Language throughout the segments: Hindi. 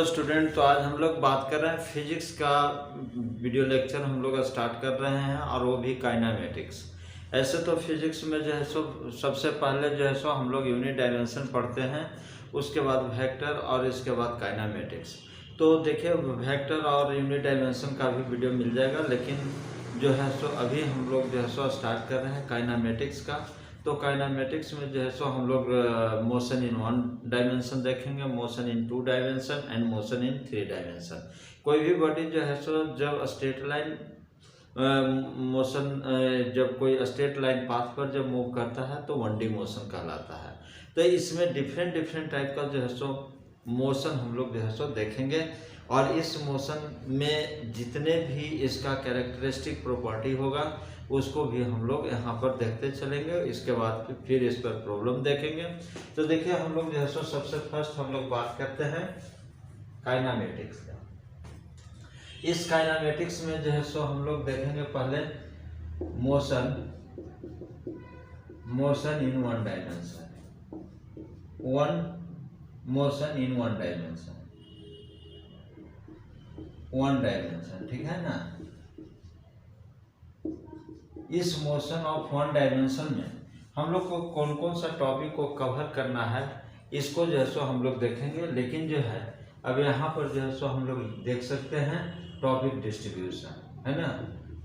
Hello student. तो आज हम लोग बात कर रहे हैं फिजिक्स का वीडियो लेक्चर हम लोग स्टार्ट कर रहे हैं और वो भी काइनेमेटिक्स। ऐसे तो फिजिक्स में जो है सो सबसे पहले जो है सो हम लोग यूनिट डायमेंशन पढ़ते हैं, उसके बाद वेक्टर और इसके बाद काइनेमेटिक्स। तो देखिए वेक्टर और यूनिट डायमेंशन का भी वीडियो मिल जाएगा, लेकिन जो है सो अभी हम लोग जो है सो स्टार्ट कर रहे हैं काइनेमेटिक्स का। तो काइनेमेटिक्स में जो है सो हम लोग मोशन इन 1 डायमेंशन देखेंगे, motion in 2 dimension and motion in 3 dimension. कोई भी बॉडी जो है सो जब स्ट्रेट लाइन मोशन जब कोई स्ट्रेट लाइन पाथ पर जब मूव करता है तो 1D मोशन कहलाता है। तो इसमें डिफरेंट डिफरेंट टाइप का जो है सो मोशन हम लोग जो है सो देखेंगे, और इस मोशन में जितने भी इसका कैरेक्टरिस्टिक प्रॉपर्टी होगा उसको भी हम लोग यहाँ पर देखते चलेंगे। इसके बाद फिर इस पर प्रॉब्लम देखेंगे। तो देखिए हम लोग जो है सो सबसे फर्स्ट हम लोग बात करते हैं काइनेमेटिक्स का। इस काइनेमेटिक्स में जो है सो हम लोग देखेंगे पहले motion in 1 dimension, motion in 1 dimension, 1 dimension, ठीक है ना। इस मोशन ऑफ 1 डायमेंशन में हम लोग को कौन कौन सा टॉपिक को कवर करना है इसको जो है सो हम लोग देखेंगे। लेकिन जो है अब यहाँ पर जो है सो हम लोग देख सकते हैं टॉपिक डिस्ट्रीब्यूशन, है ना।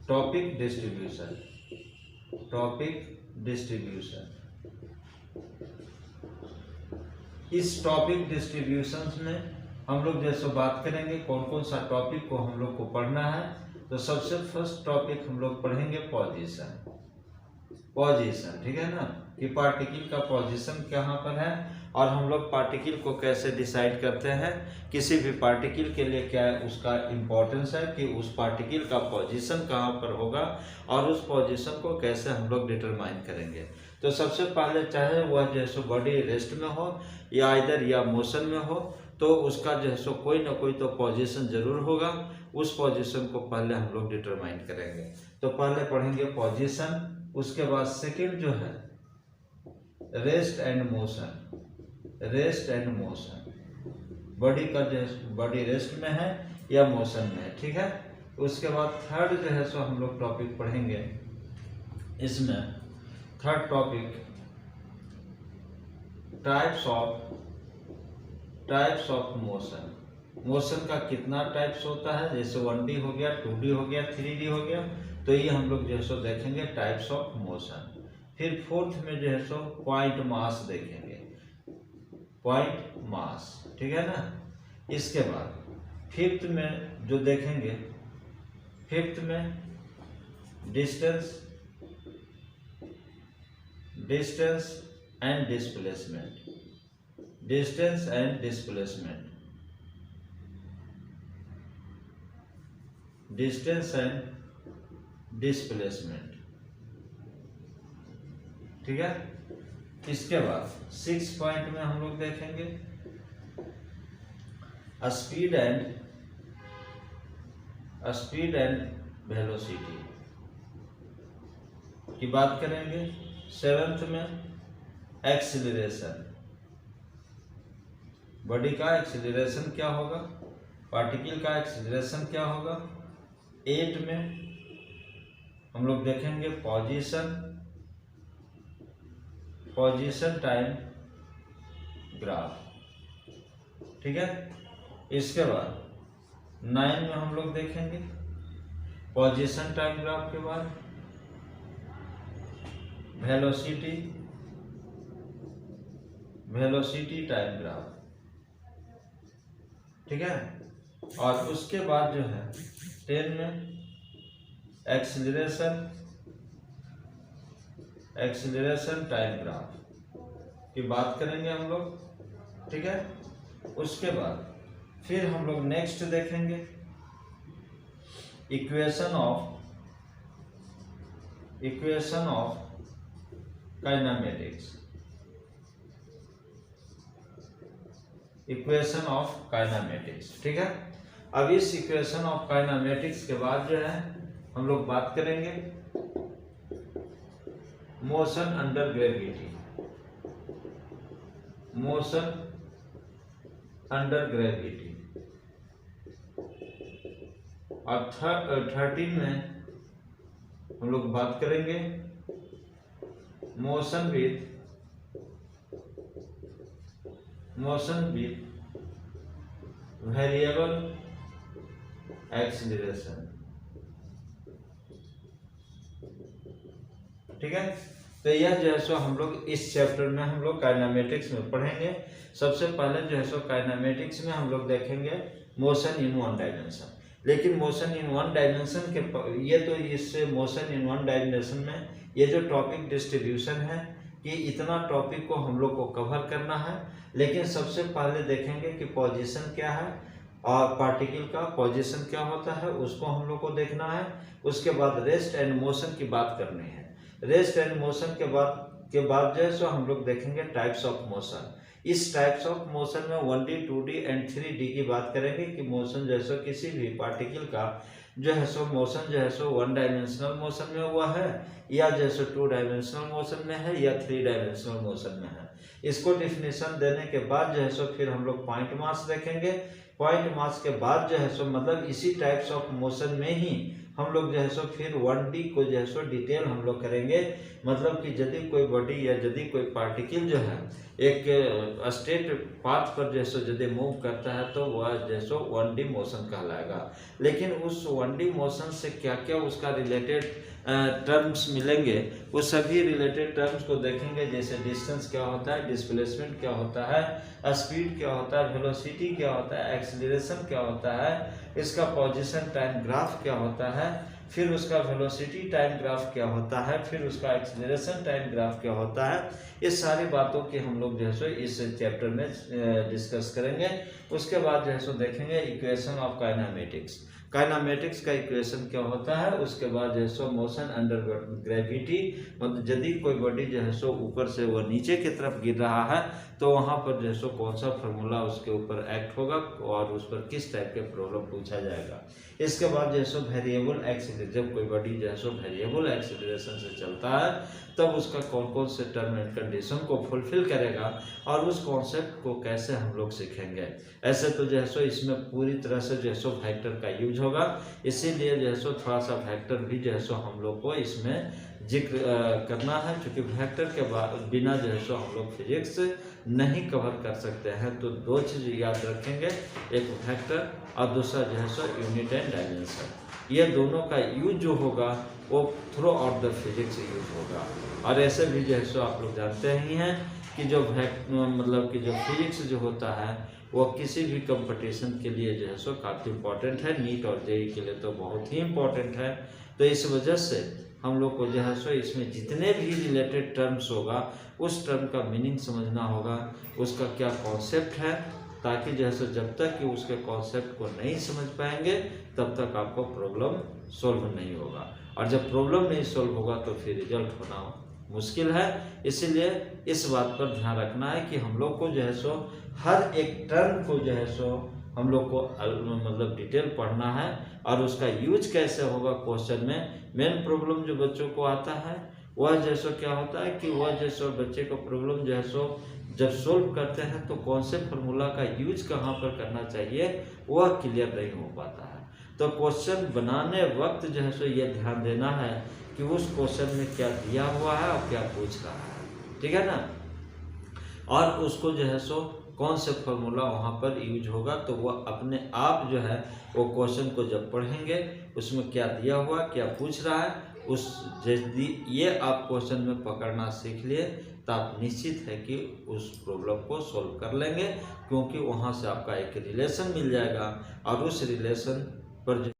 Topic distribution. इस टॉपिक डिस्ट्रीब्यूशन में हम लोग जैसे बात करेंगे कौन कौन सा टॉपिक को हम लोग को पढ़ना है। तो सबसे फर्स्ट टॉपिक हम लोग पढ़ेंगे पोजीशन, ठीक है ना, कि पार्टिकल का पोजीशन कहाँ पर है और हम लोग पार्टिकल को कैसे डिसाइड करते हैं। किसी भी पार्टिकल के लिए क्या उसका इम्पोर्टेंस है कि उस पार्टिकल का पोजीशन कहाँ पर होगा और उस पोजीशन को कैसे हम लोग डिटरमाइन करेंगे। तो सबसे पहले चाहे वह जैसे बॉडी रेस्ट में हो या इधर या मोशन में हो, तो उसका जो है सो कोई ना कोई तो पोजीशन जरूर होगा। उस पोजीशन को पहले हम लोग डिटरमाइन करेंगे। तो पहले पढ़ेंगे पोजीशन, उसके बाद सेकंड जो है रेस्ट एंड मोशन। बॉडी का जो बॉडी रेस्ट में है या मोशन में है, ठीक है। उसके बाद थर्ड जो है सो हम लोग टॉपिक पढ़ेंगे। इसमें third topic types of motion का कितना टाइप्स होता है, जैसे 1D हो गया, 2D हो गया, 3D हो गया। तो ये हम लोग जो है सो देखेंगे टाइप्स ऑफ मोशन। फिर फोर्थ में जो है सो पॉइंट मास देखेंगे, ठीक है ना। इसके बाद फिफ्थ में जो देखेंगे, फिफ्थ में डिस्टेंस एंड डिस्प्लेसमेंट, ठीक है। इसके बाद 6 पॉइंट में हम लोग देखेंगे स्पीड एंड वेलोसिटी की बात करेंगे। 7th में एक्सीलरेशन, बॉडी का एक्सीलरेशन क्या होगा, पार्टिकल का एक्सीलरेशन क्या होगा। 8 में हम लोग देखेंगे पोजीशन टाइम ग्राफ, ठीक है। इसके बाद 9 में हम लोग देखेंगे पोजीशन टाइम ग्राफ के बाद वेलोसिटी टाइम ग्राफ, ठीक है। और उसके बाद जो है 10 में एक्सीलरेशन टाइम ग्राफ की बात करेंगे हम लोग, ठीक है। उसके बाद फिर हम लोग नेक्स्ट देखेंगे इक्वेशन ऑफ काइनेमेटिक्स, ठीक है। अब इस इक्वेशन ऑफ काइनेमेटिक्स के बाद जो है हम लोग बात करेंगे motion under gravity, motion under gravity, और 13 में हम लोग बात करेंगे मोशन विथ वेरिएबल एक्सीलरेशन। ठीक है, तो यह जो है सो हम लोग इस चैप्टर में हम लोग काइनेमेटिक्स में पढ़ेंगे। सबसे पहले जो है सो काइनेमेटिक्स में हम लोग देखेंगे मोशन इन वन डायमेंशन। लेकिन मोशन इन वन डायमेंशन के ये तो इससे मोशन इन वन डायमेंशन में ये जो टॉपिक डिस्ट्रीब्यूशन है कि इतना टॉपिक को हम लोग को कवर करना है। लेकिन सबसे पहले देखेंगे कि पोजीशन क्या है और पार्टिकल का पोजीशन क्या होता है, उसको हम लोग को देखना है। उसके बाद रेस्ट एंड मोशन की बात करनी है। रेस्ट एंड मोशन के बाद जो है सो हम लोग देखेंगे टाइप्स ऑफ मोशन। इस टाइप्स ऑफ मोशन में 1D 2D एंड 3D की बात करेंगे कि मोशन जो है सो किसी भी पार्टिकल का जो है सो मोशन जो है सो 1 डायमेंशनल मोशन में हुआ है या जो है सो 2 डायमेंशनल मोशन में है या 3 डायमेंशनल मोशन में है। इसको डिफिनेशन देने के बाद जो है सो फिर हम लोग पॉइंट मास देखेंगे। पॉइंट मास के बाद जो है सो मतलब इसी टाइप्स ऑफ मोशन में ही हम लोग जो है सो फिर 1D को जो है सो डिटेल हम लोग करेंगे। मतलब कि यदि कोई बॉडी या यदि कोई पार्टिकल जो है एक स्ट्रेट पाथ पर जो है सो यदि मूव करता है तो वह जो है सो 1D मोशन कहलाएगा। लेकिन उस 1D मोशन से क्या क्या उसका रिलेटेड टर्म्स मिलेंगे, वो सभी रिलेटेड टर्म्स को देखेंगे। जैसे डिस्टेंस क्या होता है, डिस्प्लेसमेंट क्या होता है, स्पीड क्या होता है, वेलोसिटी क्या होता है, एक्सीलरेशन क्या होता है, इसका पोजीशन टाइम ग्राफ क्या होता है, फिर उसका वेलोसिटी टाइम ग्राफ क्या होता है, फिर उसका एक्सीलरेशन टाइम ग्राफ क्या होता है। इस सारी बातों की हम लोग जो है सो इस चैप्टर में डिस्कस करेंगे। उसके बाद जो है सो देखेंगे इक्वेशन ऑफ काइनेमेटिक्स। काइनेमेटिक्स का इक्वेशन क्या होता है। उसके बाद जो है सो मोशन अंडर ग्रेविटी, मतलब यदि कोई बॉडी जो है सो ऊपर से वो नीचे की तरफ गिर रहा है तो वहाँ पर जो है सो कौन सा फार्मूला उसके ऊपर एक्ट होगा और उस पर किस टाइप के प्रॉब्लम पूछा जाएगा। इसके बाद जो है सो वेरिएबल एक्सीलरेशन, जब कोई बॉडी जो है सो वेरिएबल एक्सीलरेशन से चलता है तब उसका कौन कौन से टर्म एंड कंडीशन को फुलफिल करेगा और उस कॉन्सेप्ट को कैसे हम लोग सीखेंगे। ऐसे तो जो है सो इसमें पूरी तरह से जो है सो वेक्टर का यूज होगा, इसीलिए जो है सो थोड़ा सा वेक्टर भी जो है सो हम लोग को इसमें जिक्र करना है। क्योंकि वेक्टर के बिना जो है सो हम लोग फिजिक्स नहीं कवर कर सकते हैं। तो दो चीज़ याद रखेंगे, एक वेक्टर और दूसरा जो है सो यूनिट एंड डायमेंशन। ये दोनों का यूज जो होगा वो through out the physics use होगा। और ऐसे भी जो है सो आप लोग जानते ही हैं कि जो मतलब कि जो फिजिक्स जो होता है वो किसी भी कंपटीशन के लिए जो है सो काफ़ी इम्पोर्टेंट है। नीट और जेईई के लिए तो बहुत ही इम्पोर्टेंट है। तो इस वजह से हम लोग को जो है सो इसमें जितने भी रिलेटेड टर्म्स होगा उस टर्म का मीनिंग समझना होगा, उसका क्या कॉन्सेप्ट है, ताकि जो है सो जब तक कि उसके कॉन्सेप्ट को नहीं समझ पाएंगे तब तक आपको प्रॉब्लम सॉल्व नहीं होगा। और जब प्रॉब्लम नहीं सॉल्व होगा तो फिर रिजल्ट होना मुश्किल है। इसीलिए इस बात पर ध्यान रखना है कि हम लोग को जो है सो हर एक टर्म को जो है सो हम लोग को मतलब डिटेल पढ़ना है और उसका यूज कैसे होगा क्वेश्चन में। मेन प्रॉब्लम जो बच्चों को आता है वह जो है सो क्या होता है कि वह जो है सो बच्चे को प्रॉब्लम जो है सो जब सोल्व करते हैं तो कौन से फार्मूला का यूज कहाँ पर करना चाहिए वह क्लियर नहीं हो पाता है। तो क्वेश्चन बनाने वक्त जो है सो ये ध्यान देना है कि उस क्वेश्चन में क्या दिया हुआ है और क्या पूछ रहा है, ठीक है ना। और उसको जो है सो कौन से फार्मूला वहाँ पर यूज होगा तो वह अपने आप जो है वो क्वेश्चन को जब पढ़ेंगे उसमें क्या दिया हुआ क्या पूछ रहा है उस यदि ये आप क्वेश्चन में पकड़ना सीख लिए तो आप निश्चित है कि उस प्रॉब्लम को सॉल्व कर लेंगे। क्योंकि वहाँ से आपका एक रिलेशन मिल जाएगा और उस रिलेशन पर